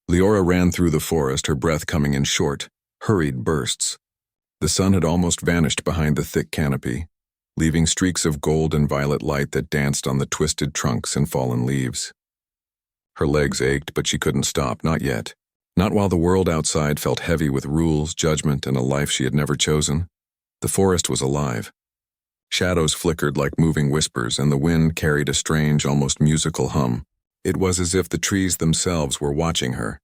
Leora ran through the forest, her breath coming in short, hurried bursts. The sun had almost vanished behind the thick canopy, leaving streaks of gold and violet light that danced on the twisted trunks and fallen leaves. Her legs ached, but she couldn't stop, not yet. Not while the world outside felt heavy with rules, judgment, and a life she had never chosen. The forest was alive. Shadows flickered like moving whispers, and the wind carried a strange, almost musical hum. It was as if the trees themselves were watching her,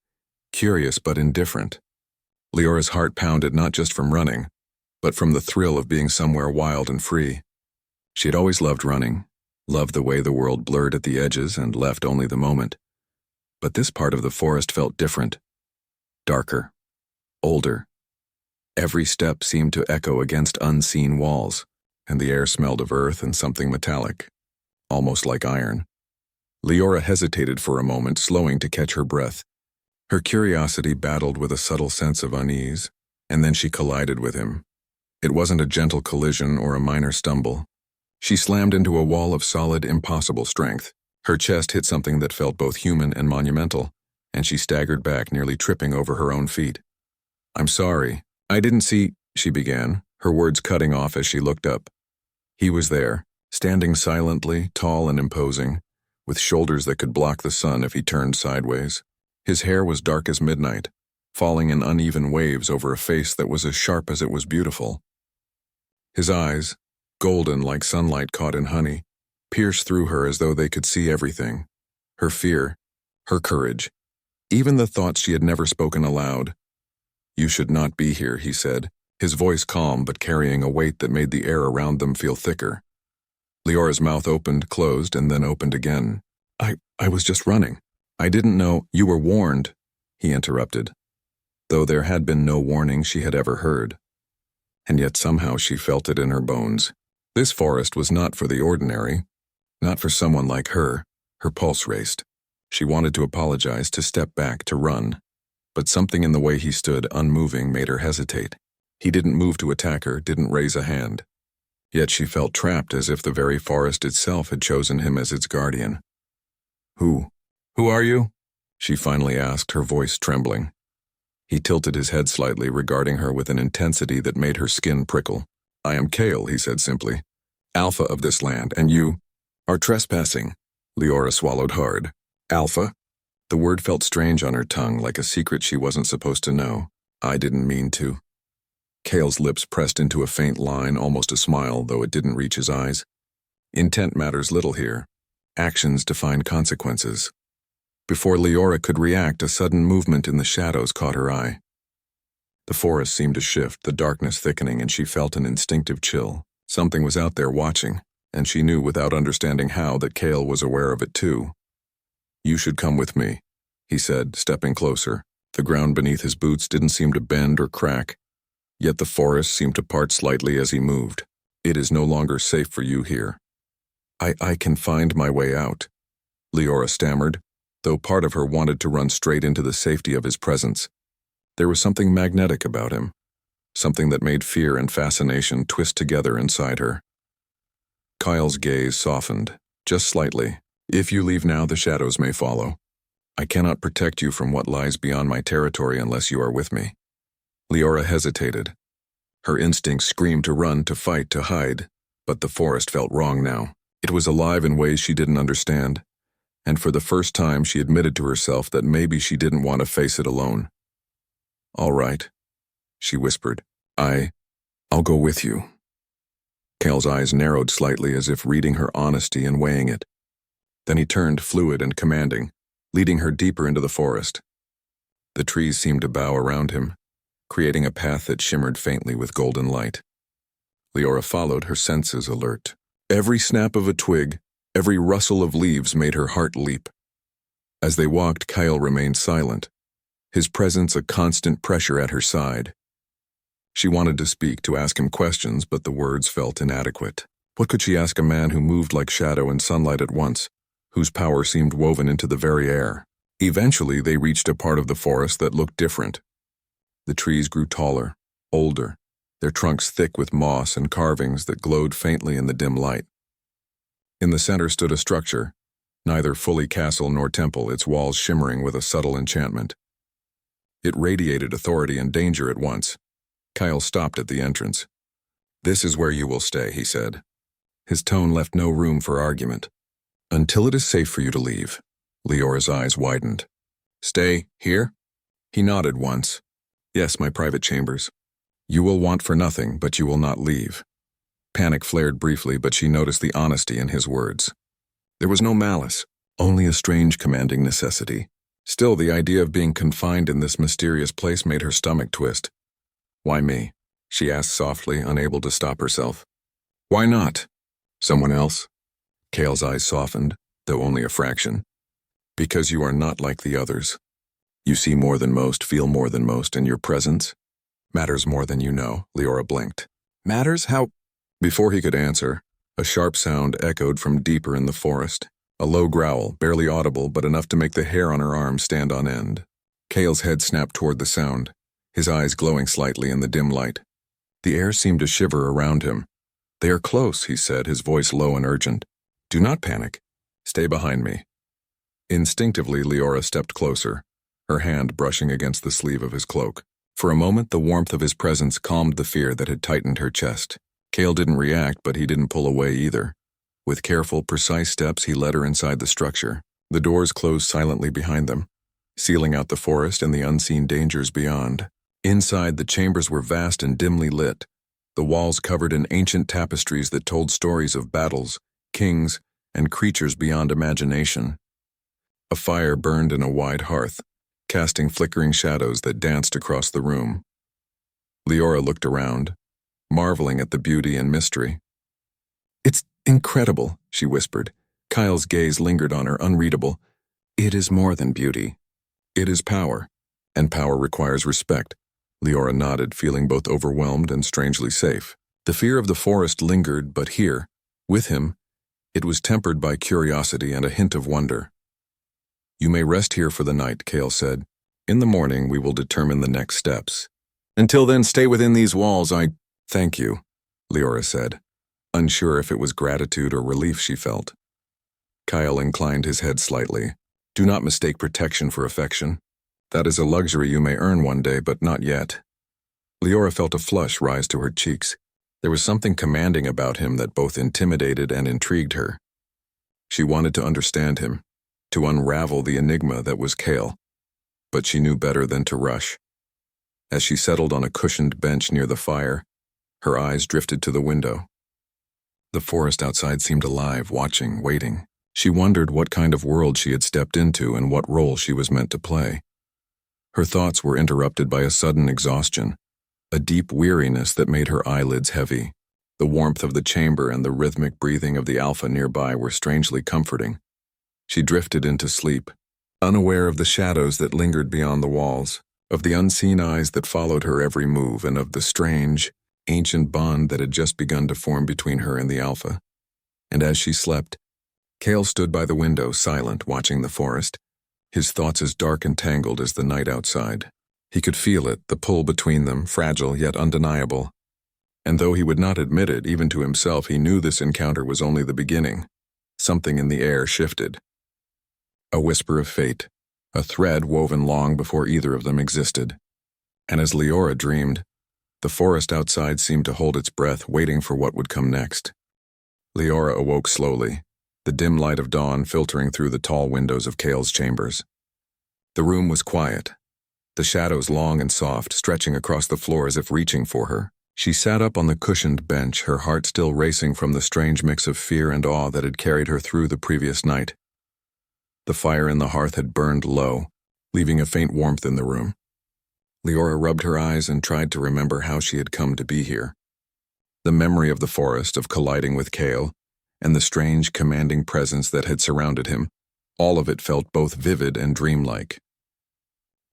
curious but indifferent. Leora's heart pounded not just from running, but from the thrill of being somewhere wild and free. She had always loved running, loved the way the world blurred at the edges and left only the moment. But this part of the forest felt different. Darker. Older. Every step seemed to echo against unseen walls, and the air smelled of earth and something metallic, almost like iron. Leora hesitated for a moment, slowing to catch her breath. Her curiosity battled with a subtle sense of unease, and then she collided with him. It wasn't a gentle collision or a minor stumble. She slammed into a wall of solid, impossible strength. Her chest hit something that felt both human and monumental, and she staggered back, nearly tripping over her own feet. "I'm sorry. I didn't see," she began, her words cutting off as she looked up. He was there, standing silently, tall and imposing, with shoulders that could block the sun if he turned sideways. His hair was dark as midnight, falling in uneven waves over a face that was as sharp as it was beautiful. His eyes, golden like sunlight caught in honey, pierced through her as though they could see everything. Her fear, her courage, even the thoughts she had never spoken aloud. "You should not be here," he said, his voice calm but carrying a weight that made the air around them feel thicker. Leora's mouth opened, closed, and then opened again. I was just running. I didn't know." "You were warned," he interrupted, though there had been no warning she had ever heard. And yet somehow she felt it in her bones. This forest was not for the ordinary, not for someone like her. Her pulse raced. She wanted to apologize, to step back, to run. But something in the way he stood, unmoving, made her hesitate. He didn't move to attack her, didn't raise a hand. Yet she felt trapped, as if the very forest itself had chosen him as its guardian. Who are you?" she finally asked, her voice trembling. He tilted his head slightly, regarding her with an intensity that made her skin prickle. "I am Kale," he said simply, "Alpha of this land, and you are trespassing." Leora swallowed hard. "Alpha?" The word felt strange on her tongue, like a secret she wasn't supposed to know. "I didn't mean to." Kale's lips pressed into a faint line, almost a smile, though it didn't reach his eyes. Intent matters little here. Actions define consequences. Before Leora could react, a sudden movement in the shadows caught her eye. The forest seemed to shift, the darkness thickening, and she felt an instinctive chill. Something was out there watching, and she knew without understanding how that Kale was aware of it too. "You should come with me," he said, stepping closer. The ground beneath his boots didn't seem to bend or crack, yet the forest seemed to part slightly as he moved. "It is no longer safe for you here." I can find my way out," Leora stammered, though part of her wanted to run straight into the safety of his presence. There was something magnetic about him, something that made fear and fascination twist together inside her. Kyle's gaze softened, just slightly. "If you leave now, the shadows may follow. I cannot protect you from what lies beyond my territory unless you are with me." Leora hesitated. Her instincts screamed to run, to fight, to hide, but the forest felt wrong now. It was alive in ways she didn't understand, and for the first time she admitted to herself that maybe she didn't want to face it alone. "All right," she whispered. I'll go with you." Kale's eyes narrowed slightly, as if reading her honesty and weighing it. Then he turned, fluid and commanding, leading her deeper into the forest. The trees seemed to bow around him, creating a path that shimmered faintly with golden light. Leora followed, her senses alert. Every snap of a twig, every rustle of leaves made her heart leap. As they walked, Kyle remained silent, his presence a constant pressure at her side. She wanted to speak, to ask him questions, but the words felt inadequate. What could she ask a man who moved like shadow and sunlight at once, whose power seemed woven into the very air? Eventually, they reached a part of the forest that looked different. The trees grew taller, older, their trunks thick with moss and carvings that glowed faintly in the dim light. In the center stood a structure, neither fully castle nor temple, its walls shimmering with a subtle enchantment. It radiated authority and danger at once. Kyle stopped at the entrance. "This is where you will stay," he said. His tone left no room for argument. "Until it is safe for you to leave." Leora's eyes widened. "Stay here?" He nodded once. "Yes, my private chambers. You will want for nothing, but you will not leave." Panic flared briefly, but she noticed the honesty in his words. There was no malice, only a strange commanding necessity. Still, the idea of being confined in this mysterious place made her stomach twist. "Why me?" she asked softly, unable to stop herself. "Why not? Someone else?" Cale's eyes softened, though only a fraction. "Because you are not like the others. You see more than most, feel more than most, and your presence matters more than you know." Leora blinked. "Matters? How?" Before he could answer, a sharp sound echoed from deeper in the forest. A low growl, barely audible but enough to make the hair on her arm stand on end. Cale's head snapped toward the sound, his eyes glowing slightly in the dim light. The air seemed to shiver around him. "They are close," he said, his voice low and urgent. "Do not panic. Stay behind me." Instinctively, Leora stepped closer, her hand brushing against the sleeve of his cloak. For a moment, the warmth of his presence calmed the fear that had tightened her chest. Cale didn't react, but he didn't pull away either. With careful, precise steps, he led her inside the structure. The doors closed silently behind them, sealing out the forest and the unseen dangers beyond. Inside, the chambers were vast and dimly lit, the walls covered in ancient tapestries that told stories of battles, kings, and creatures beyond imagination. A fire burned in a wide hearth, casting flickering shadows that danced across the room. Leora looked around, marveling at the beauty and mystery. "It's incredible," she whispered. Kyle's gaze lingered on her, unreadable. "It is more than beauty. It is power, and power requires respect." Leora nodded, feeling both overwhelmed and strangely safe. The fear of the forest lingered, but here, with him, it was tempered by curiosity and a hint of wonder. "You may rest here for the night," Cale said. "In the morning, we will determine the next steps. Until then, stay within these walls. Thank you," Leora said, unsure if it was gratitude or relief she felt. Kyle inclined his head slightly. "Do not mistake protection for affection. That is a luxury you may earn one day, but not yet." Leora felt a flush rise to her cheeks. There was something commanding about him that both intimidated and intrigued her. She wanted to understand him, to unravel the enigma that was Cale, but she knew better than to rush. As she settled on a cushioned bench near the fire, her eyes drifted to the window. The forest outside seemed alive, watching, waiting. She wondered what kind of world she had stepped into and what role she was meant to play. Her thoughts were interrupted by a sudden exhaustion, a deep weariness that made her eyelids heavy. The warmth of the chamber and the rhythmic breathing of the alpha nearby were strangely comforting. She drifted into sleep, unaware of the shadows that lingered beyond the walls, of the unseen eyes that followed her every move, and of the strange, ancient bond that had just begun to form between her and the alpha. And as she slept, Cale stood by the window, silent, watching the forest, his thoughts as dark and tangled as the night outside. He could feel it, the pull between them, fragile yet undeniable. And though he would not admit it, even to himself, he knew this encounter was only the beginning. Something in the air shifted. A whisper of fate, a thread woven long before either of them existed. And as Leora dreamed, the forest outside seemed to hold its breath, waiting for what would come next. Leora awoke slowly, the dim light of dawn filtering through the tall windows of Cale's chambers. The room was quiet, the shadows long and soft, stretching across the floor as if reaching for her. She sat up on the cushioned bench, her heart still racing from the strange mix of fear and awe that had carried her through the previous night. The fire in the hearth had burned low, leaving a faint warmth in the room. Leora rubbed her eyes and tried to remember how she had come to be here. The memory of the forest, of colliding with Cale, and the strange, commanding presence that had surrounded him, all of it felt both vivid and dreamlike.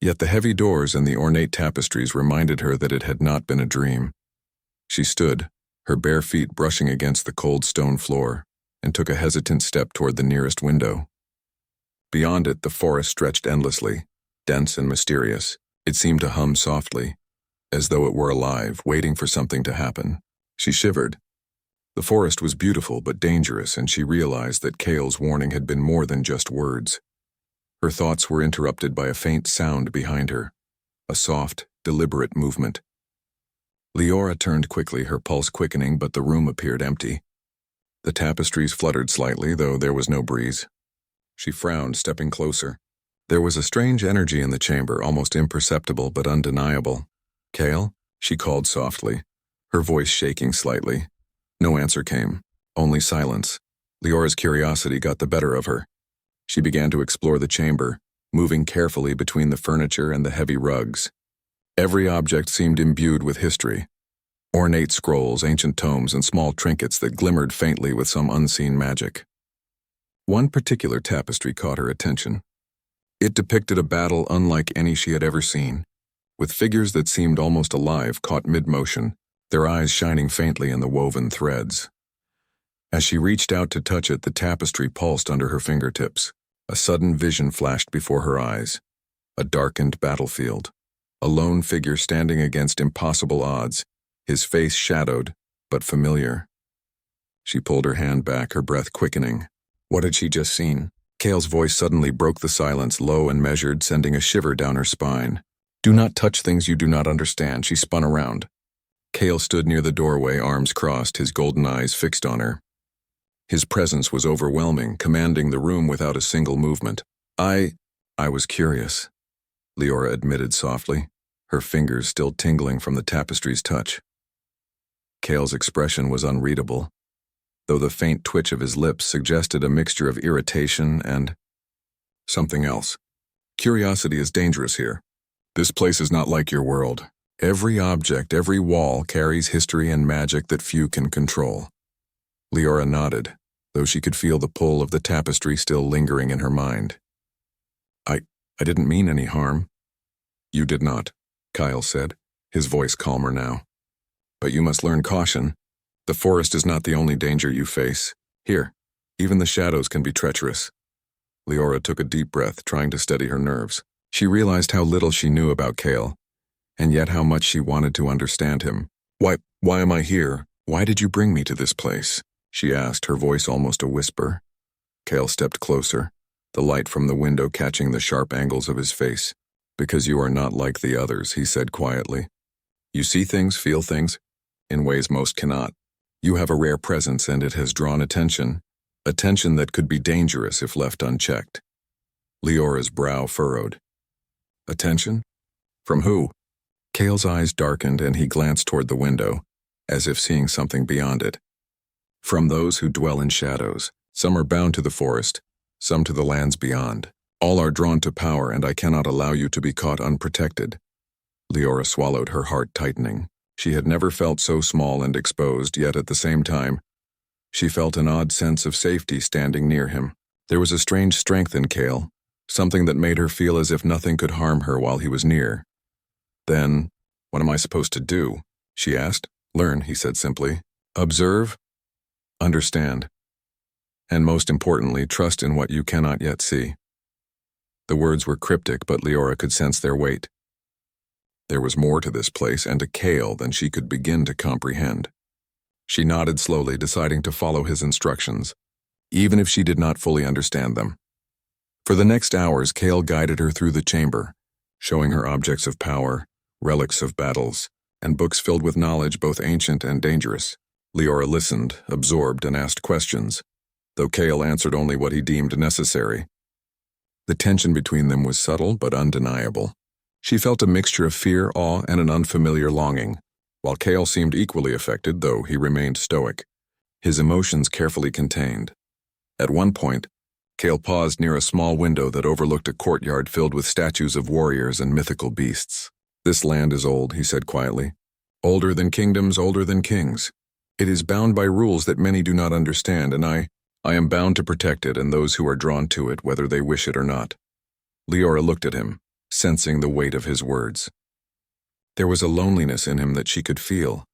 Yet the heavy doors and the ornate tapestries reminded her that it had not been a dream. She stood, her bare feet brushing against the cold stone floor, and took a hesitant step toward the nearest window. Beyond it, the forest stretched endlessly, dense and mysterious. It seemed to hum softly, as though it were alive, waiting for something to happen. She shivered. The forest was beautiful but dangerous, and she realized that Cale's warning had been more than just words. Her thoughts were interrupted by a faint sound behind her, a soft, deliberate movement. Leora turned quickly, her pulse quickening, but the room appeared empty. The tapestries fluttered slightly, though there was no breeze. She frowned, stepping closer. There was a strange energy in the chamber, almost imperceptible but undeniable. "Kale?" she called softly, her voice shaking slightly. No answer came, only silence. Leora's curiosity got the better of her. She began to explore the chamber, moving carefully between the furniture and the heavy rugs. Every object seemed imbued with history. Ornate scrolls, ancient tomes, and small trinkets that glimmered faintly with some unseen magic. One particular tapestry caught her attention. It depicted a battle unlike any she had ever seen, with figures that seemed almost alive caught mid-motion, their eyes shining faintly in the woven threads. As she reached out to touch it, the tapestry pulsed under her fingertips. A sudden vision flashed before her eyes. A darkened battlefield. A lone figure standing against impossible odds, his face shadowed, but familiar. She pulled her hand back, her breath quickening. What had she just seen? Kale's voice suddenly broke the silence, low and measured, sending a shiver down her spine. "Do not touch things you do not understand." She spun around. Kale stood near the doorway, arms crossed, his golden eyes fixed on her. His presence was overwhelming, commanding the room without a single movement. I was curious," Leora admitted softly, her fingers still tingling from the tapestry's touch. Kale's expression was unreadable, though the faint twitch of his lips suggested a mixture of irritation and something else. "Curiosity is dangerous here. This place is not like your world. Every object, every wall carries history and magic that few can control." Leora nodded, though she could feel the pull of the tapestry still lingering in her mind. I didn't mean any harm." "You did not," Kyle said, his voice calmer now. "But you must learn caution. The forest is not the only danger you face. Here, even the shadows can be treacherous." Leora took a deep breath, trying to steady her nerves. She realized how little she knew about Kale, and yet how much she wanted to understand him. Why am I here? Why did you bring me to this place?" she asked, her voice almost a whisper. Kale stepped closer, the light from the window catching the sharp angles of his face. "Because you are not like the others," he said quietly. "You see things, feel things, in ways most cannot. You have a rare presence, and it has drawn attention that could be dangerous if left unchecked." Leora's brow furrowed. "Attention? From who?" Kale's eyes darkened, and he glanced toward the window, as if seeing something beyond it. "From those who dwell in shadows. Some are bound to the forest, some to the lands beyond. All are drawn to power, and I cannot allow you to be caught unprotected." Leora swallowed, her heart tightening. She had never felt so small and exposed, yet at the same time, she felt an odd sense of safety standing near him. There was a strange strength in Kale, something that made her feel as if nothing could harm her while he was near. "Then, what am I supposed to do?" she asked. "Learn," he said simply. "Observe. Understand. And most importantly, trust in what you cannot yet see." The words were cryptic, but Leora could sense their weight. There was more to this place and to Kale than she could begin to comprehend. She nodded slowly, deciding to follow his instructions, even if she did not fully understand them. For the next hours, Kale guided her through the chamber, showing her objects of power, relics of battles, and books filled with knowledge both ancient and dangerous. Leora listened, absorbed, and asked questions, though Kale answered only what he deemed necessary. The tension between them was subtle but undeniable. She felt a mixture of fear, awe, and an unfamiliar longing, while Kale seemed equally affected, though he remained stoic, his emotions carefully contained. At one point, Kale paused near a small window that overlooked a courtyard filled with statues of warriors and mythical beasts. "This land is old," he said quietly. "Older than kingdoms, older than kings. It is bound by rules that many do not understand, and I am bound to protect it and those who are drawn to it, whether they wish it or not." Leora looked at him, sensing the weight of his words. There was a loneliness in him that she could feel,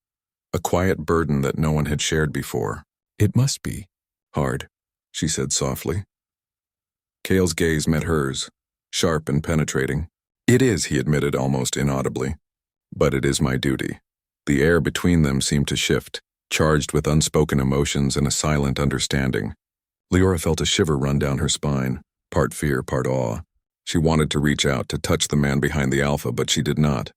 a quiet burden that no one had shared before. "It must be hard," she said softly. Kale's gaze met hers, sharp and penetrating. "It is," he admitted almost inaudibly. "But it is my duty." The air between them seemed to shift, charged with unspoken emotions and a silent understanding. Leora felt a shiver run down her spine, part fear, part awe. She wanted to reach out to touch the man behind the alpha, but she did not.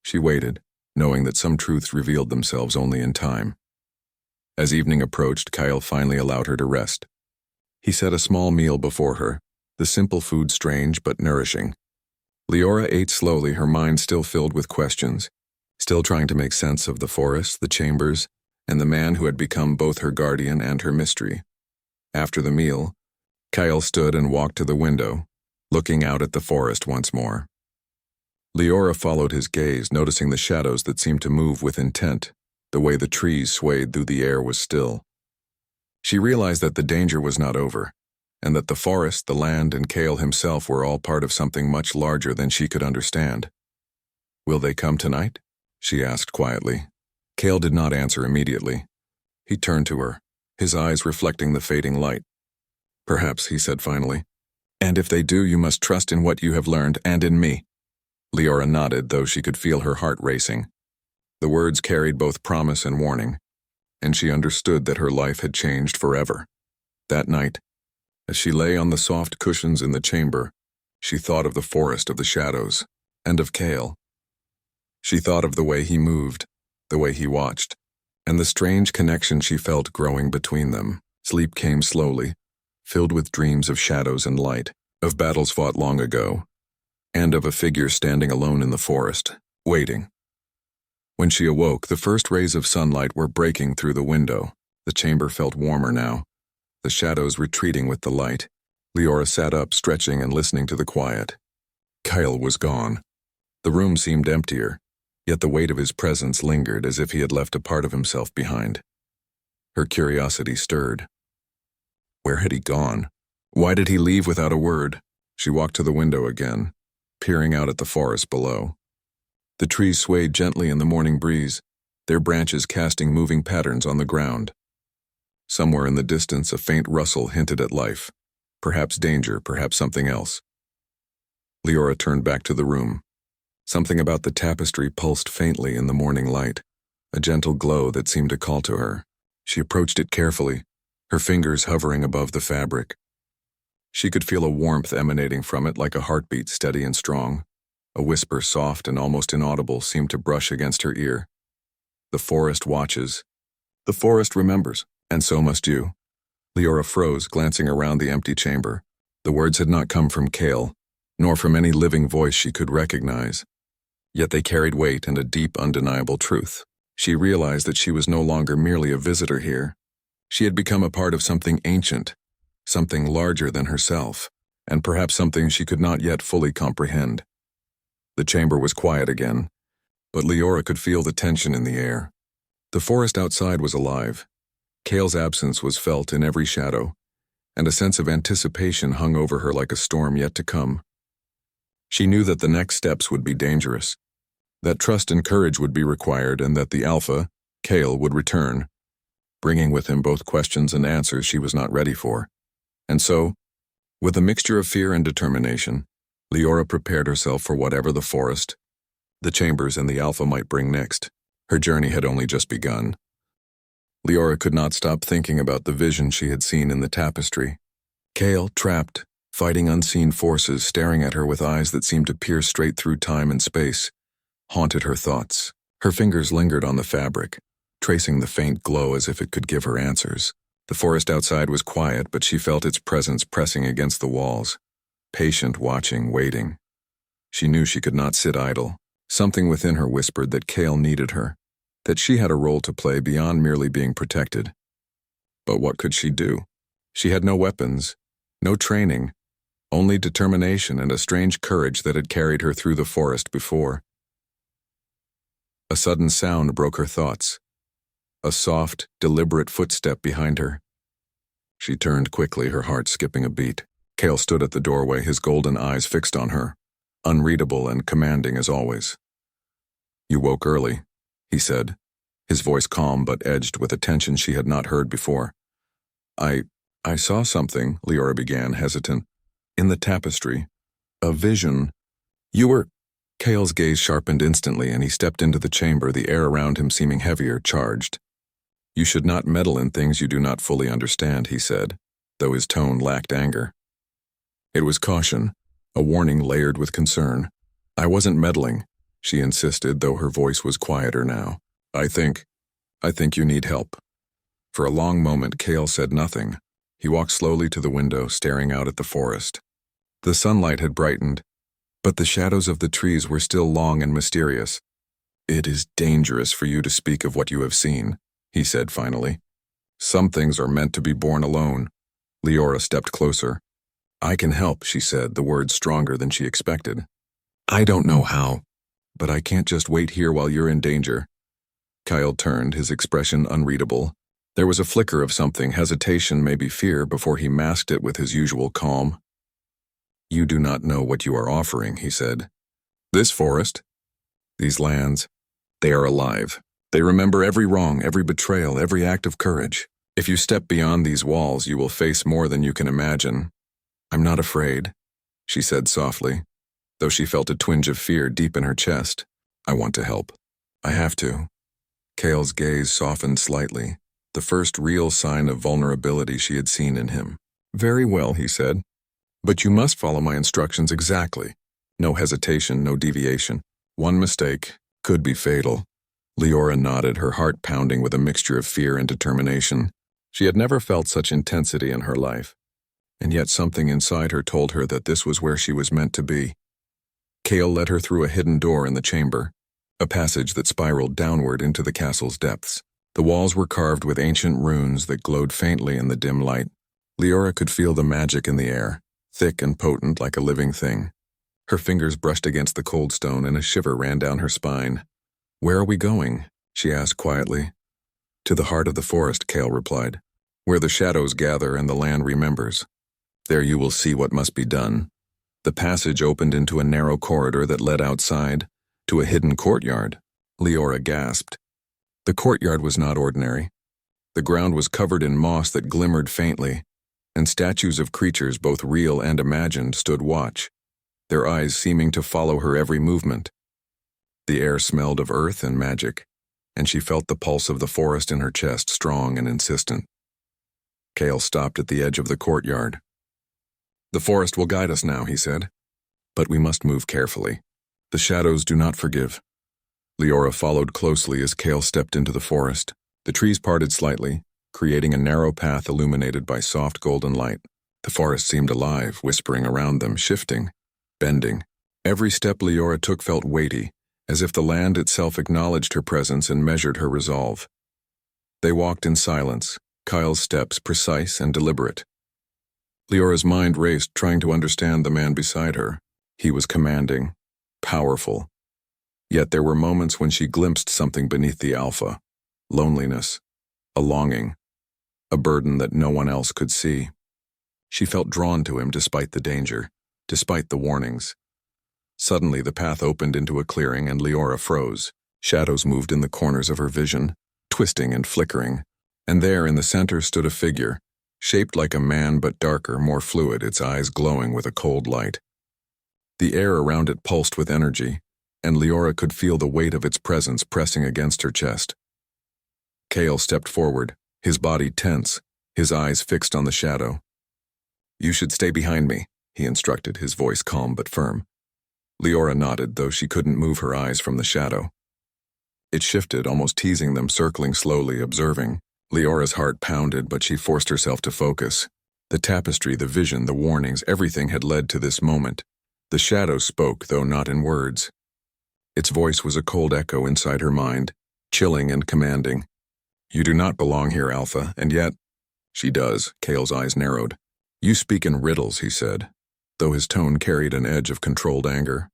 She waited, knowing that some truths revealed themselves only in time. As evening approached, Kyle finally allowed her to rest. He set a small meal before her, the simple food strange but nourishing. Leora ate slowly, her mind still filled with questions, still trying to make sense of the forest, the chambers, and the man who had become both her guardian and her mystery. After the meal, Kyle stood and walked to the window, looking out at the forest once more. Leora followed his gaze, noticing the shadows that seemed to move with intent. The way the trees swayed through the air was still. She realized that the danger was not over, and that the forest, the land, and Kale himself were all part of something much larger than she could understand. "Will they come tonight?" she asked quietly. Kale did not answer immediately. He turned to her, his eyes reflecting the fading light. "Perhaps," he said finally. "And if they do, you must trust in what you have learned and in me." Leora nodded, though she could feel her heart racing. The words carried both promise and warning, and she understood that her life had changed forever. That night, as she lay on the soft cushions in the chamber, she thought of the forest of the shadows, and of Kale. She thought of the way he moved, the way he watched, and the strange connection she felt growing between them. Sleep came slowly, filled with dreams of shadows and light, of battles fought long ago, and of a figure standing alone in the forest, waiting. When she awoke, the first rays of sunlight were breaking through the window. The chamber felt warmer now, the shadows retreating with the light. Leora sat up, stretching and listening to the quiet. Kyle was gone. The room seemed emptier, yet the weight of his presence lingered as if he had left a part of himself behind. Her curiosity stirred. Where had he gone? Why did he leave without a word? She walked to the window again, peering out at the forest below. The trees swayed gently in the morning breeze, their branches casting moving patterns on the ground. Somewhere in the distance, a faint rustle hinted at life, perhaps danger, perhaps something else. Leora turned back to the room. Something about the tapestry pulsed faintly in the morning light, a gentle glow that seemed to call to her. She approached it carefully, her fingers hovering above the fabric. She could feel a warmth emanating from it, like a heartbeat steady and strong. A whisper, soft and almost inaudible, seemed to brush against her ear. The forest watches. The forest remembers, and so must you. Leora froze, glancing around the empty chamber. The words had not come from Kale, nor from any living voice she could recognize. Yet they carried weight and a deep, undeniable truth. She realized that she was no longer merely a visitor here. She had become a part of something ancient, something larger than herself, and perhaps something she could not yet fully comprehend. The chamber was quiet again, but Leora could feel the tension in the air. The forest outside was alive. Kale's absence was felt in every shadow, and a sense of anticipation hung over her like a storm yet to come. She knew that the next steps would be dangerous, that trust and courage would be required, and that the alpha, Kale, would return, bringing with him both questions and answers she was not ready for. And so, with a mixture of fear and determination, Leora prepared herself for whatever the forest, the chambers, and the alpha might bring next. Her journey had only just begun. Leora could not stop thinking about the vision she had seen in the tapestry. Kale, trapped, fighting unseen forces, staring at her with eyes that seemed to pierce straight through time and space, haunted her thoughts. Her fingers lingered on the fabric, tracing the faint glow as if it could give her answers. The forest outside was quiet, but she felt its presence pressing against the walls. Patient, watching, waiting. She knew she could not sit idle. Something within her whispered that Kale needed her, that she had a role to play beyond merely being protected. But what could she do? She had no weapons, no training, only determination and a strange courage that had carried her through the forest before. A sudden sound broke her thoughts. A soft, deliberate footstep behind her. She turned quickly, her heart skipping a beat. Kale stood at the doorway, his golden eyes fixed on her, unreadable and commanding as always. "You woke early," he said, his voice calm but edged with a tension she had not heard before. I saw something," Leora began, hesitant. "In the tapestry. A vision. You were—" Kale's gaze sharpened instantly, and he stepped into the chamber, the air around him seeming heavier, charged. "You should not meddle in things you do not fully understand," he said, though his tone lacked anger. It was caution, a warning layered with concern. "I wasn't meddling," she insisted, though her voice was quieter now. I think you need help." For a long moment, Cale said nothing. He walked slowly to the window, staring out at the forest. The sunlight had brightened, but the shadows of the trees were still long and mysterious. "It is dangerous for you to speak of what you have seen," he said finally. "Some things are meant to be born alone." Leora stepped closer. "I can help," she said, the words stronger than she expected. "I don't know how, but I can't just wait here while you're in danger." Kyle turned, his expression unreadable. There was a flicker of something, hesitation, maybe fear, before he masked it with his usual calm. "You do not know what you are offering," he said. "This forest, these lands, they are alive. They remember every wrong, every betrayal, every act of courage. If you step beyond these walls, you will face more than you can imagine." "I'm not afraid," she said softly, though she felt a twinge of fear deep in her chest. "I want to help. I have to." Cale's gaze softened slightly, the first real sign of vulnerability she had seen in him. "Very well," he said. "But you must follow my instructions exactly. No hesitation, no deviation. One mistake could be fatal." Leora nodded, her heart pounding with a mixture of fear and determination. She had never felt such intensity in her life, and yet something inside her told her that this was where she was meant to be. Cale led her through a hidden door in the chamber, a passage that spiraled downward into the castle's depths. The walls were carved with ancient runes that glowed faintly in the dim light. Leora could feel the magic in the air, thick and potent like a living thing. Her fingers brushed against the cold stone and a shiver ran down her spine. "Where are we going?" she asked quietly. "To the heart of the forest," Cale replied, "where the shadows gather and the land remembers. There you will see what must be done." The passage opened into a narrow corridor that led outside, to a hidden courtyard. Leora gasped. The courtyard was not ordinary. The ground was covered in moss that glimmered faintly, and statues of creatures both real and imagined stood watch, their eyes seeming to follow her every movement. The air smelled of earth and magic, and she felt the pulse of the forest in her chest, strong and insistent. Cale stopped at the edge of the courtyard. "The forest will guide us now," he said, "but we must move carefully. The shadows do not forgive." Leora followed closely as Cale stepped into the forest. The trees parted slightly, creating a narrow path illuminated by soft golden light. The forest seemed alive, whispering around them, shifting, bending. Every step Leora took felt weighty, as if the land itself acknowledged her presence and measured her resolve. They walked in silence, Kyle's steps precise and deliberate. Leora's mind raced, trying to understand the man beside her. He was commanding, powerful. Yet there were moments when she glimpsed something beneath the alpha. Loneliness, a longing, a burden that no one else could see. She felt drawn to him despite the danger, despite the warnings. Suddenly the path opened into a clearing and Leora froze. Shadows moved in the corners of her vision, twisting and flickering. And there in the center stood a figure, shaped like a man but darker, more fluid, its eyes glowing with a cold light. The air around it pulsed with energy, and Leora could feel the weight of its presence pressing against her chest. Cale stepped forward, his body tense, his eyes fixed on the shadow. "You should stay behind me," he instructed, his voice calm but firm. Leora nodded, though she couldn't move her eyes from the shadow. It shifted, almost teasing them, circling slowly, observing. Leora's heart pounded, but she forced herself to focus. The tapestry, the vision, the warnings, everything had led to this moment. The shadow spoke, though not in words. Its voice was a cold echo inside her mind, chilling and commanding. "You do not belong here, Alpha, and yet—" "She does," Cale's eyes narrowed. "You speak in riddles," he said, though his tone carried an edge of controlled anger.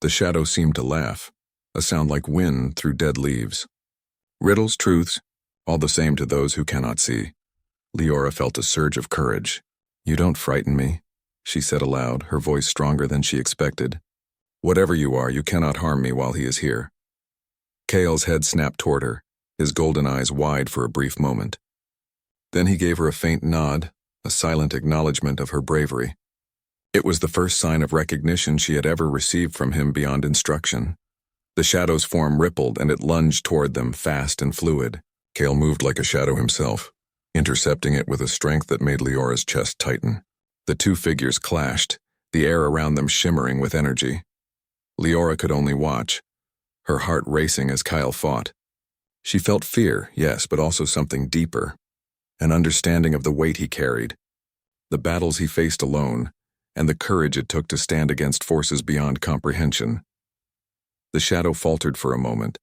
The shadow seemed to laugh, a sound like wind through dead leaves. "Riddles, truths, all the same to those who cannot see." Leora felt a surge of courage. "You don't frighten me," she said aloud, her voice stronger than she expected. "Whatever you are, you cannot harm me while he is here." Cale's head snapped toward her, his golden eyes wide for a brief moment. Then he gave her a faint nod, a silent acknowledgement of her bravery. It was the first sign of recognition she had ever received from him beyond instruction. The shadow's form rippled and it lunged toward them, fast and fluid. Cale moved like a shadow himself, intercepting it with a strength that made Leora's chest tighten. The two figures clashed, the air around them shimmering with energy. Leora could only watch, her heart racing as Kyle fought. She felt fear, yes, but also something deeper, an understanding of the weight he carried, the battles he faced alone, and the courage it took to stand against forces beyond comprehension. The shadow faltered for a moment,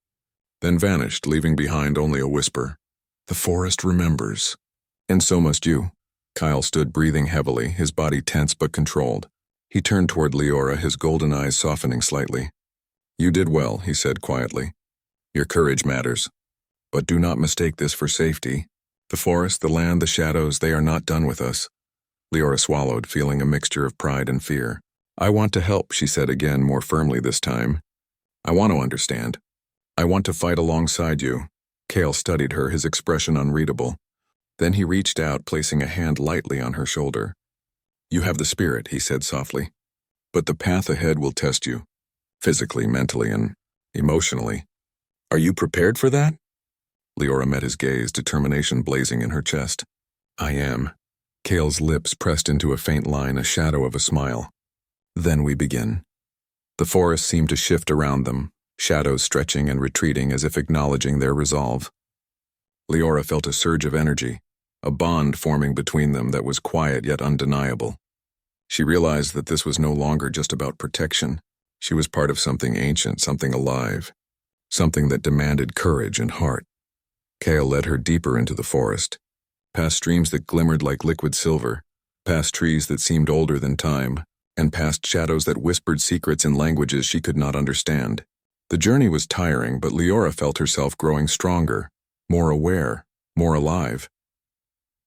then vanished, leaving behind only a whisper. "The forest remembers." "And so must you." Kyle stood breathing heavily, his body tense but controlled. He turned toward Leora, his golden eyes softening slightly. "You did well," he said quietly. "Your courage matters. But do not mistake this for safety. The forest, the land, the shadows, they are not done with us." Leora swallowed, feeling a mixture of pride and fear. "I want to help," she said again, more firmly this time. "I want to understand. I want to fight alongside you." Kale studied her, his expression unreadable. Then he reached out, placing a hand lightly on her shoulder. "You have the spirit," he said softly. "But the path ahead will test you, physically, mentally, and emotionally. Are you prepared for that?" Leora met his gaze, determination blazing in her chest. "I am." Kale's lips pressed into a faint line, a shadow of a smile. "Then we begin." The forest seemed to shift around them, shadows stretching and retreating as if acknowledging their resolve. Leora felt a surge of energy, a bond forming between them that was quiet yet undeniable. She realized that this was no longer just about protection. She was part of something ancient, something alive, something that demanded courage and heart. Kale led her deeper into the forest, past streams that glimmered like liquid silver, past trees that seemed older than time, and past shadows that whispered secrets in languages she could not understand. The journey was tiring, but Leora felt herself growing stronger, more aware, more alive.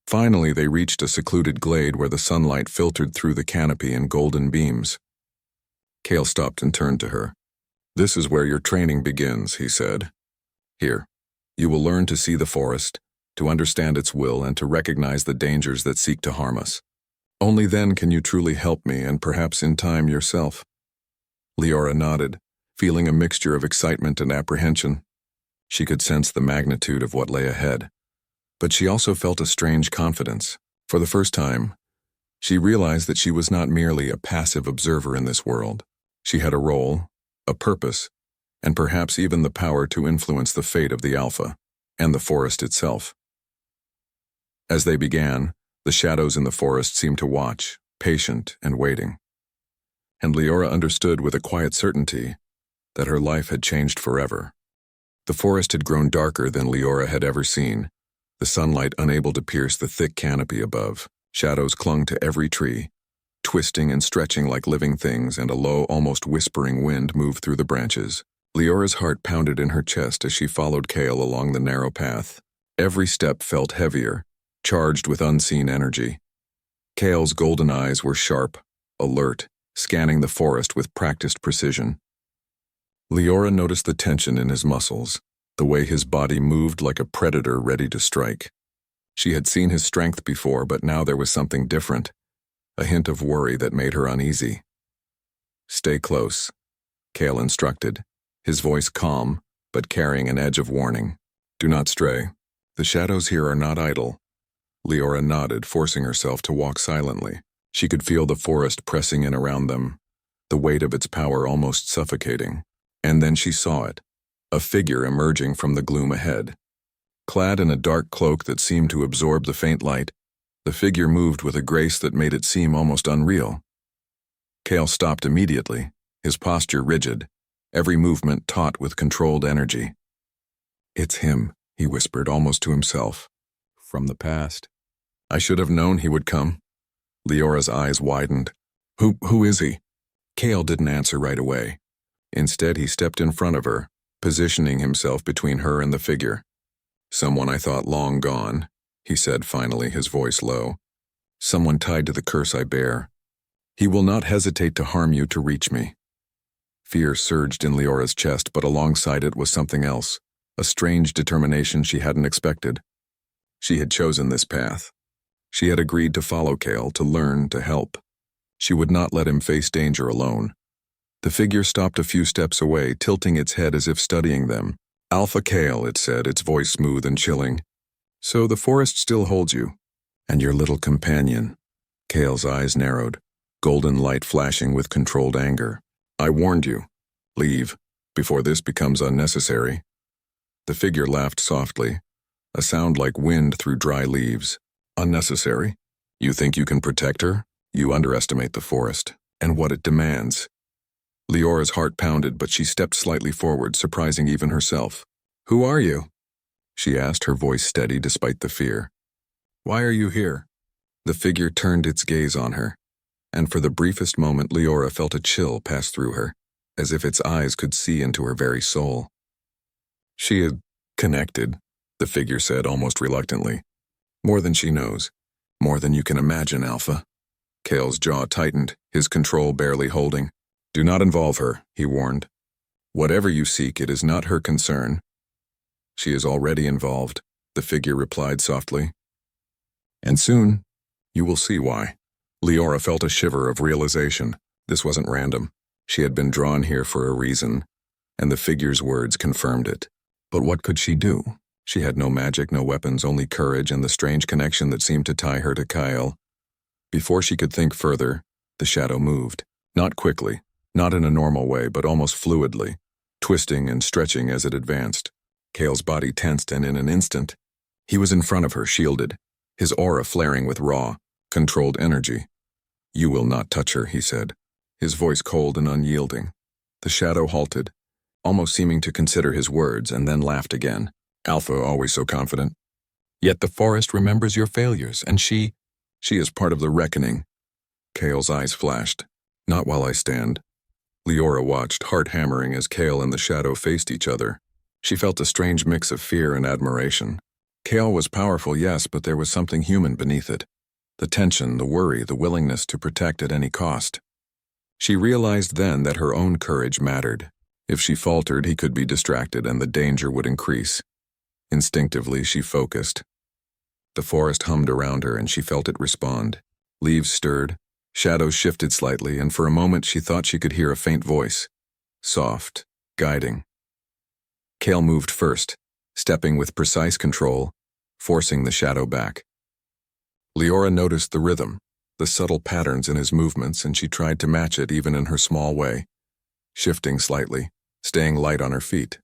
Finally, they reached a secluded glade where the sunlight filtered through the canopy in golden beams. Kale stopped and turned to her. "This is where your training begins," he said. "Here, you will learn to see the forest, to understand its will, and to recognize the dangers that seek to harm us. Only then can you truly help me and perhaps in time yourself." Leora nodded, feeling a mixture of excitement and apprehension. She could sense the magnitude of what lay ahead. But she also felt a strange confidence. For the first time, she realized that she was not merely a passive observer in this world. She had a role, a purpose, and perhaps even the power to influence the fate of the Alpha and the forest itself. As they began, the shadows in the forest seemed to watch, patient and waiting. And Leora understood with a quiet certainty that her life had changed forever. The forest had grown darker than Leora had ever seen, the sunlight unable to pierce the thick canopy above. Shadows clung to every tree, twisting and stretching like living things, and a low, almost whispering wind moved through the branches. Leora's heart pounded in her chest as she followed Kale along the narrow path. Every step felt heavier, charged with unseen energy. Kale's golden eyes were sharp, alert, scanning the forest with practiced precision. Leora noticed the tension in his muscles, the way his body moved like a predator ready to strike. She had seen his strength before, but now there was something different, a hint of worry that made her uneasy. "Stay close," Kale instructed, his voice calm, but carrying an edge of warning. "Do not stray. The shadows here are not idle." Leora nodded, forcing herself to walk silently. She could feel the forest pressing in around them, the weight of its power almost suffocating. And then she saw it, a figure emerging from the gloom ahead. Clad in a dark cloak that seemed to absorb the faint light, the figure moved with a grace that made it seem almost unreal. Kale stopped immediately, his posture rigid, every movement taut with controlled energy. "It's him," he whispered almost to himself. "From the past. I should have known he would come." Leora's eyes widened. Who is he?" Kale didn't answer right away. Instead, he stepped in front of her, positioning himself between her and the figure. "Someone I thought long gone," he said finally, his voice low. "Someone tied to the curse I bear. He will not hesitate to harm you to reach me." Fear surged in Leora's chest, but alongside it was something else, a strange determination she hadn't expected. She had chosen this path. She had agreed to follow Kale, to learn, to help. She would not let him face danger alone. The figure stopped a few steps away, tilting its head as if studying them. "Alpha Kale," it said, its voice smooth and chilling. "So the forest still holds you. And your little companion." Kale's eyes narrowed. golden light flashing with controlled anger. I warned you. Leave, before this becomes unnecessary. The figure laughed softly, a sound like wind through dry leaves. Unnecessary? You think you can protect her? You underestimate the forest, and what it demands. Leora's heart pounded, but she stepped slightly forward, surprising even herself. Who are you? She asked, her voice steady despite the fear. Why are you here? The figure turned its gaze on her, and for the briefest moment Leora felt a chill pass through her, as if its eyes could see into her very soul. She is connected, the figure said almost reluctantly. More than she knows. More than you can imagine, Alpha. Kale's jaw tightened, his control barely holding. Do not involve her, he warned. Whatever you seek, it is not her concern. She is already involved, the figure replied softly. And soon, you will see why. Leora felt a shiver of realization. This wasn't random. She had been drawn here for a reason, and the figure's words confirmed it. But what could she do? She had no magic, no weapons, only courage and the strange connection that seemed to tie her to Kyle. Before she could think further, the shadow moved. Not quickly, not in a normal way, but almost fluidly, twisting and stretching as it advanced. Kale's body tensed, and in an instant, he was in front of her, shielded, his aura flaring with raw, controlled energy. You will not touch her, he said, his voice cold and unyielding. The shadow halted, almost seeming to consider his words, and then laughed again. Alpha, always so confident. Yet the forest remembers your failures, and she is part of the reckoning. Kale's eyes flashed. Not while I stand. Leora watched, heart hammering, as Kale and the shadow faced each other. She felt a strange mix of fear and admiration. Kale was powerful, yes, but there was something human beneath it. The tension, the worry, the willingness to protect at any cost. She realized then that her own courage mattered. If she faltered, he could be distracted and the danger would increase. Instinctively, she focused. The forest hummed around her and she felt it respond. Leaves stirred, shadows shifted slightly, and for a moment she thought she could hear a faint voice. Soft, guiding. Kale moved first, stepping with precise control, forcing the shadow back. Leora noticed the rhythm, the subtle patterns in his movements, and she tried to match it even in her small way, shifting slightly, staying light on her feet.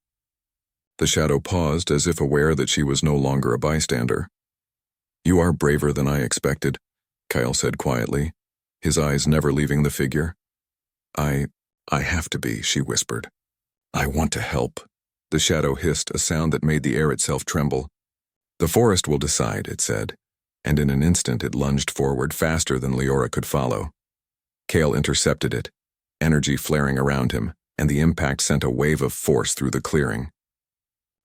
The shadow paused, as if aware that she was no longer a bystander. You are braver than I expected, Kyle said quietly, his eyes never leaving the figure. I have to be, she whispered. I want to help. The shadow hissed, a sound that made the air itself tremble. The forest will decide, it said, and in an instant it lunged forward faster than Leora could follow. Kale intercepted it, energy flaring around him, and the impact sent a wave of force through the clearing.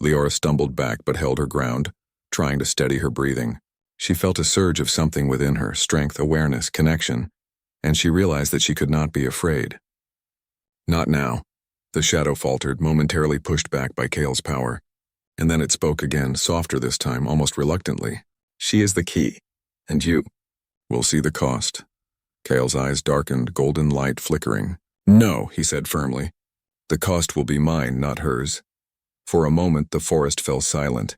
Leora stumbled back but held her ground, trying to steady her breathing. She felt a surge of something within her, strength, awareness, connection, and she realized that she could not be afraid. Not now. The shadow faltered, momentarily pushed back by Kale's power. And then it spoke again, softer this time, almost reluctantly. She is the key. And you will see the cost. Kale's eyes darkened, golden light flickering. No, he said firmly. The cost will be mine, not hers. For a moment, the forest fell silent.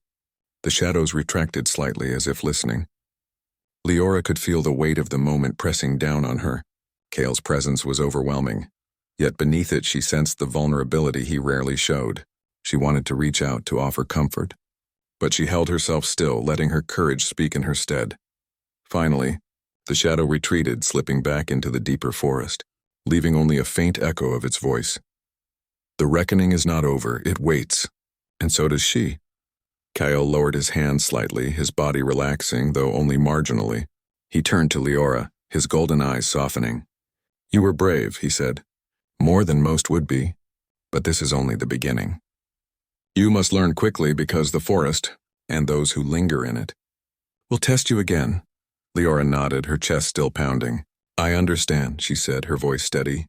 The shadows retracted slightly, as if listening. Leora could feel the weight of the moment pressing down on her. Kale's presence was overwhelming. Yet beneath it she sensed the vulnerability he rarely showed. She wanted to reach out, to offer comfort. But she held herself still, letting her courage speak in her stead. Finally, the shadow retreated, slipping back into the deeper forest, leaving only a faint echo of its voice. The reckoning is not over, it waits. And so does she. Kyle lowered his hand slightly, his body relaxing, though only marginally. He turned to Leora, his golden eyes softening. You were brave, he said. More than most would be, but this is only the beginning. You must learn quickly because the forest, and those who linger in it, will test you again. Leora nodded, her chest still pounding. I understand, she said, her voice steady.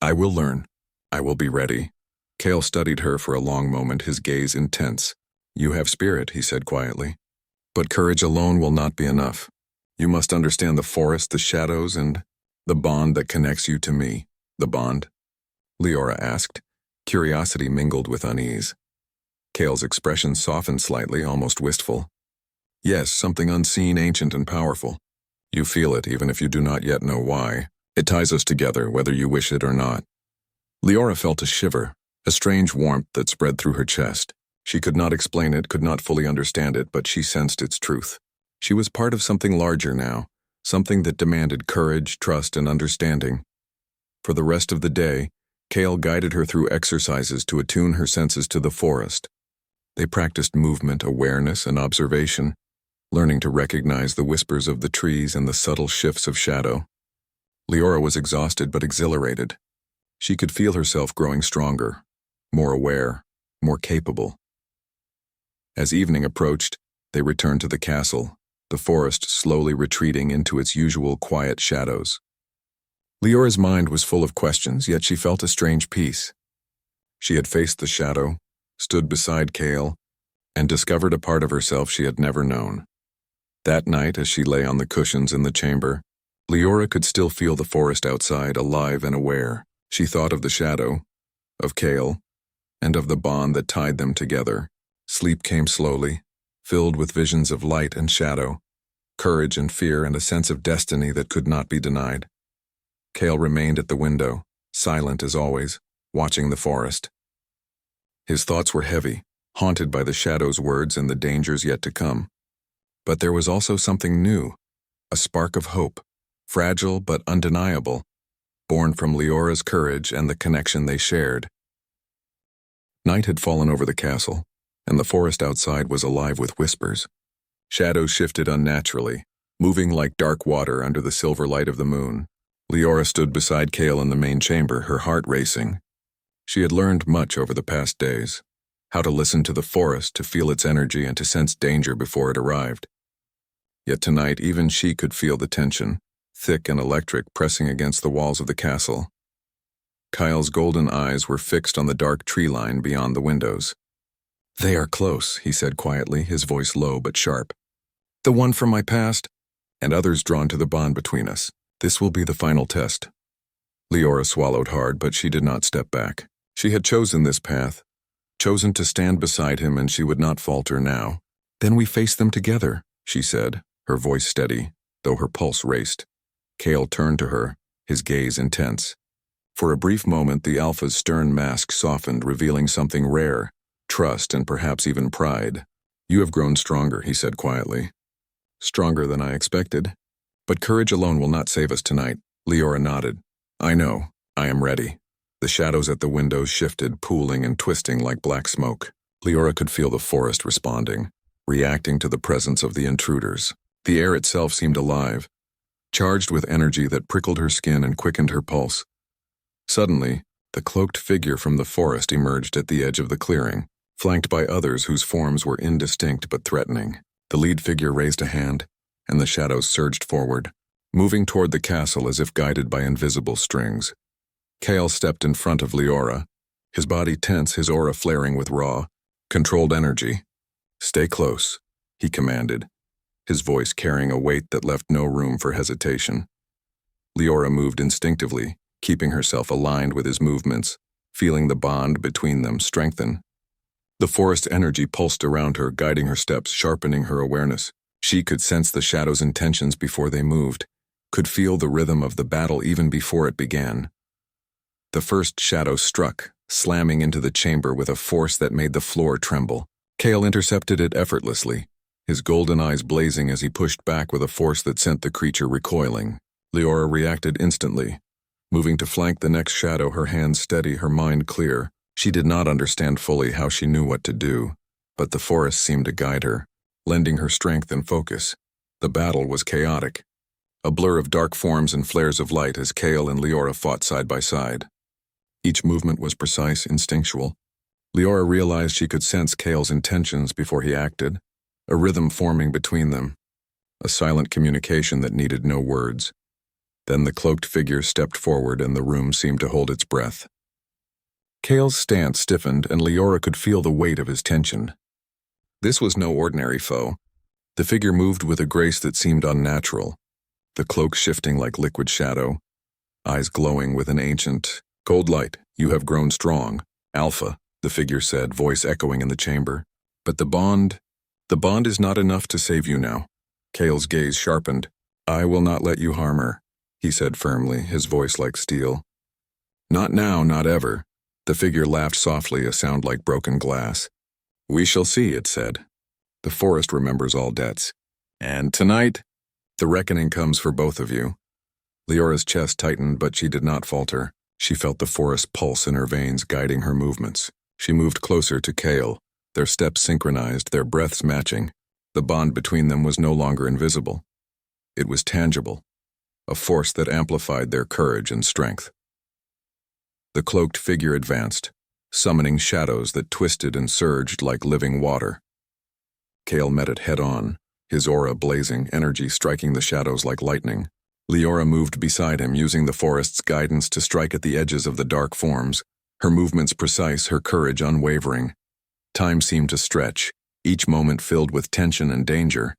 I will learn. I will be ready. Kale studied her for a long moment, his gaze intense. You have spirit, he said quietly. But courage alone will not be enough. You must understand the forest, the shadows, and the bond that connects you to me. The bond? Leora asked, curiosity mingled with unease. Kale's expression softened slightly, almost wistful. Yes, something unseen, ancient, and powerful. You feel it, even if you do not yet know why. It ties us together, whether you wish it or not. Leora felt a shiver, a strange warmth that spread through her chest. She could not explain it, could not fully understand it, but she sensed its truth. She was part of something larger now, something that demanded courage, trust, and understanding. For the rest of the day, Kale guided her through exercises to attune her senses to the forest. They practiced movement, awareness, and observation, learning to recognize the whispers of the trees and the subtle shifts of shadow. Leora was exhausted but exhilarated. She could feel herself growing stronger, more aware, more capable. As evening approached, they returned to the castle, the forest slowly retreating into its usual quiet shadows. Leora's mind was full of questions, yet she felt a strange peace. She had faced the shadow, stood beside Kale, and discovered a part of herself she had never known. That night, as she lay on the cushions in the chamber, Leora could still feel the forest outside, alive and aware. She thought of the shadow, of Kale, and of the bond that tied them together. Sleep came slowly, filled with visions of light and shadow, courage and fear, and a sense of destiny that could not be denied. Kale remained at the window, silent as always, watching the forest. His thoughts were heavy, haunted by the shadow's words and the dangers yet to come. But there was also something new, a spark of hope, fragile but undeniable, born from Leora's courage and the connection they shared. Night had fallen over the castle, and the forest outside was alive with whispers. Shadows shifted unnaturally, moving like dark water under the silver light of the moon. Leora stood beside Kale in the main chamber, her heart racing. She had learned much over the past days, how to listen to the forest, to feel its energy, and to sense danger before it arrived. Yet tonight even she could feel the tension, thick and electric, pressing against the walls of the castle. Kyle's golden eyes were fixed on the dark tree line beyond the windows. "They are close," he said quietly, his voice low but sharp. "The one from my past, and others drawn to the bond between us. This will be the final test." Leora swallowed hard, but she did not step back. She had chosen this path, chosen to stand beside him, and she would not falter now. "Then we face them together," she said, her voice steady, though her pulse raced. Kale turned to her, his gaze intense. For a brief moment, the Alpha's stern mask softened, revealing something rare, trust and perhaps even pride. "You have grown stronger," he said quietly. "Stronger than I expected. But courage alone will not save us tonight." Leora nodded. "I know. I am ready." The shadows at the windows shifted, pooling and twisting like black smoke. Leora could feel the forest responding, reacting to the presence of the intruders. The air itself seemed alive, charged with energy that prickled her skin and quickened her pulse. Suddenly, the cloaked figure from the forest emerged at the edge of the clearing, flanked by others whose forms were indistinct but threatening. The lead figure raised a hand, and the shadows surged forward, moving toward the castle as if guided by invisible strings. Kale stepped in front of Leora, his body tense, his aura flaring with raw, controlled energy. "Stay close," he commanded, his voice carrying a weight that left no room for hesitation. Leora moved instinctively, keeping herself aligned with his movements, feeling the bond between them strengthen. The forest energy pulsed around her, guiding her steps, sharpening her awareness. She could sense the shadow's intentions before they moved, could feel the rhythm of the battle even before it began. The first shadow struck, slamming into the chamber with a force that made the floor tremble. Kale intercepted it effortlessly, his golden eyes blazing as he pushed back with a force that sent the creature recoiling. Leora reacted instantly, moving to flank the next shadow, her hands steady, her mind clear. She did not understand fully how she knew what to do, but the forest seemed to guide her, lending her strength and focus. The battle was chaotic, a blur of dark forms and flares of light as Kale and Leora fought side by side. Each movement was precise, instinctual. Leora realized she could sense Kale's intentions before he acted, a rhythm forming between them, a silent communication that needed no words. Then the cloaked figure stepped forward and the room seemed to hold its breath. Kale's stance stiffened and Leora could feel the weight of his tension. This was no ordinary foe. The figure moved with a grace that seemed unnatural, the cloak shifting like liquid shadow, eyes glowing with an ancient, "Cold light, you have grown strong, Alpha," the figure said, voice echoing in the chamber. "But the bond is not enough to save you now." Kale's gaze sharpened. "I will not let you harm her." he said firmly, his voice like steel. Not now, not ever. The figure laughed softly, a sound like broken glass. We shall see, it said. The forest remembers all debts. And tonight, the reckoning comes for both of you. Leora's chest tightened, but she did not falter. She felt the forest pulse in her veins, guiding her movements. She moved closer to Kale, their steps synchronized, their breaths matching. The bond between them was no longer invisible. It was tangible, a force that amplified their courage and strength. The cloaked figure advanced, summoning shadows that twisted and surged like living water. Kale met it head-on, his aura blazing, energy striking the shadows like lightning. Leora moved beside him, using the forest's guidance to strike at the edges of the dark forms, her movements precise, her courage unwavering. Time seemed to stretch, each moment filled with tension and danger.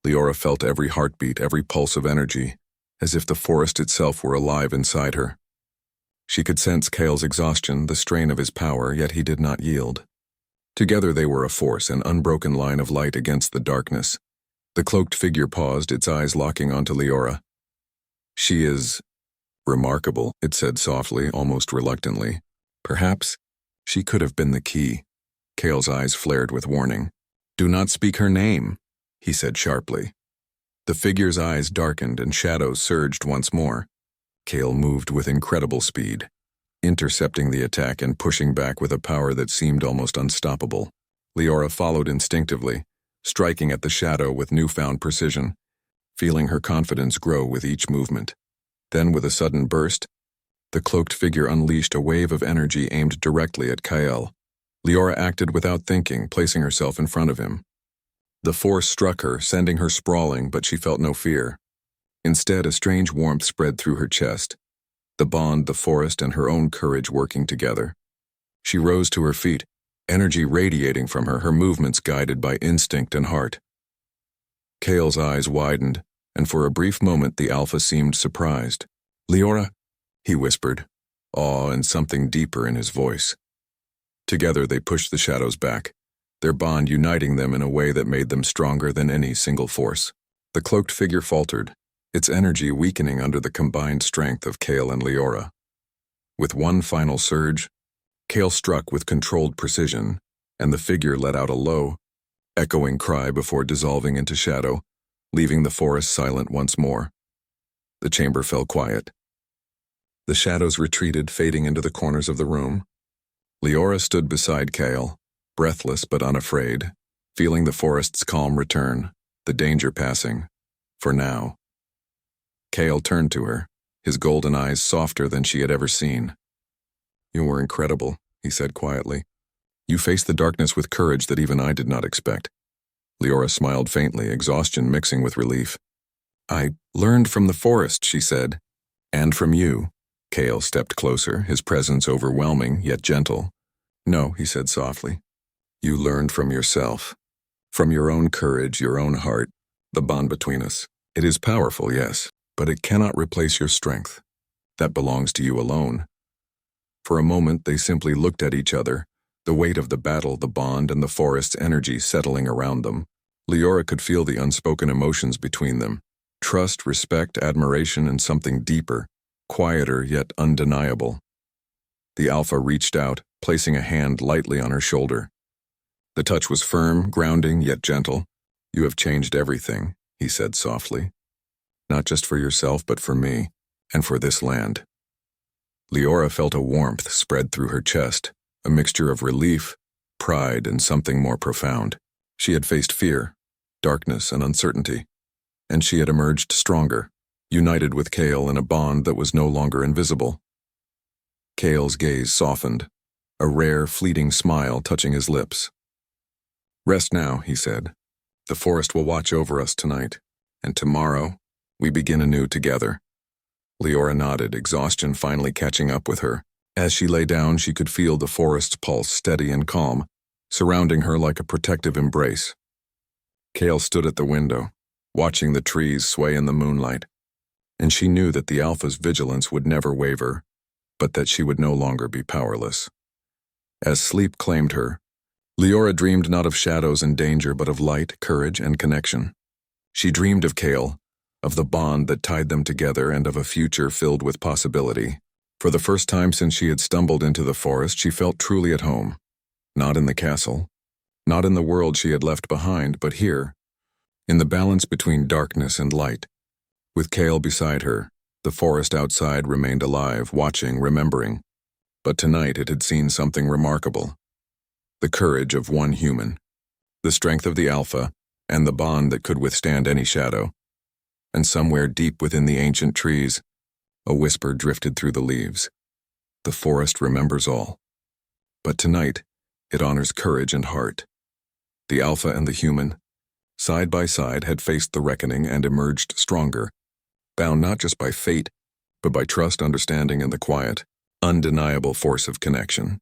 Leora felt every heartbeat, every pulse of energy, as if the forest itself were alive inside her. She could sense Kale's exhaustion, the strain of his power, yet he did not yield. Together they were a force, an unbroken line of light against the darkness. The cloaked figure paused, its eyes locking onto Leora. She is remarkable, it said softly, almost reluctantly. Perhaps she could have been the key. Kale's eyes flared with warning. Do not speak her name, he said sharply. The figure's eyes darkened and shadows surged once more. Kale moved with incredible speed, intercepting the attack and pushing back with a power that seemed almost unstoppable. Leora followed instinctively, striking at the shadow with newfound precision, feeling her confidence grow with each movement. Then, with a sudden burst, the cloaked figure unleashed a wave of energy aimed directly at Kale. Leora acted without thinking, placing herself in front of him. The force struck her, sending her sprawling, but she felt no fear. Instead, a strange warmth spread through her chest, the bond, the forest, and her own courage working together. She rose to her feet, energy radiating from her, her movements guided by instinct and heart. Kale's eyes widened, and for a brief moment the Alpha seemed surprised. Leora, he whispered, awe and something deeper in his voice. Together they pushed the shadows back, their bond uniting them in a way that made them stronger than any single force. The cloaked figure faltered, its energy weakening under the combined strength of Kale and Leora. With one final surge, Kale struck with controlled precision, and the figure let out a low, echoing cry before dissolving into shadow, leaving the forest silent once more. The chamber fell quiet. The shadows retreated, fading into the corners of the room. Leora stood beside Kale, breathless but unafraid, feeling the forest's calm return, the danger passing, for now. Kale turned to her, his golden eyes softer than she had ever seen. You were incredible, he said quietly. You faced the darkness with courage that even I did not expect. Leora smiled faintly, exhaustion mixing with relief. I learned from the forest, she said. And from you. Kale stepped closer, his presence overwhelming, yet gentle. No, he said softly. You learned from yourself. From your own courage, your own heart, the bond between us. It is powerful, yes, but it cannot replace your strength. That belongs to you alone. For a moment, they simply looked at each other, the weight of the battle, the bond, and the forest's energy settling around them. Leora could feel the unspoken emotions between them. Trust, respect, admiration, and something deeper, quieter yet undeniable. The Alpha reached out, placing a hand lightly on her shoulder. The touch was firm, grounding, yet gentle. You have changed everything, he said softly. Not just for yourself, but for me, and for this land. Leora felt a warmth spread through her chest, a mixture of relief, pride, and something more profound. She had faced fear, darkness, and uncertainty, and she had emerged stronger, united with Kale in a bond that was no longer invisible. Kale's gaze softened, a rare, fleeting smile touching his lips. Rest now, he said. The forest will watch over us tonight, and tomorrow we begin anew together. Leora nodded, exhaustion finally catching up with her. As she lay down, she could feel the forest's pulse steady and calm, surrounding her like a protective embrace. Kale stood at the window, watching the trees sway in the moonlight, and she knew that the Alpha's vigilance would never waver, but that she would no longer be powerless. As sleep claimed her, Leora dreamed not of shadows and danger, but of light, courage, and connection. She dreamed of Kale, of the bond that tied them together and of a future filled with possibility. For the first time since she had stumbled into the forest, she felt truly at home. Not in the castle, not in the world she had left behind, but here, in the balance between darkness and light. With Kale beside her, the forest outside remained alive, watching, remembering. But tonight it had seen something remarkable. The courage of one human, the strength of the alpha, and the bond that could withstand any shadow. And somewhere deep within the ancient trees, a whisper drifted through the leaves. The forest remembers all. But tonight, it honors courage and heart. The alpha and the human, side by side, had faced the reckoning and emerged stronger, bound not just by fate, but by trust, understanding, and the quiet, undeniable force of connection.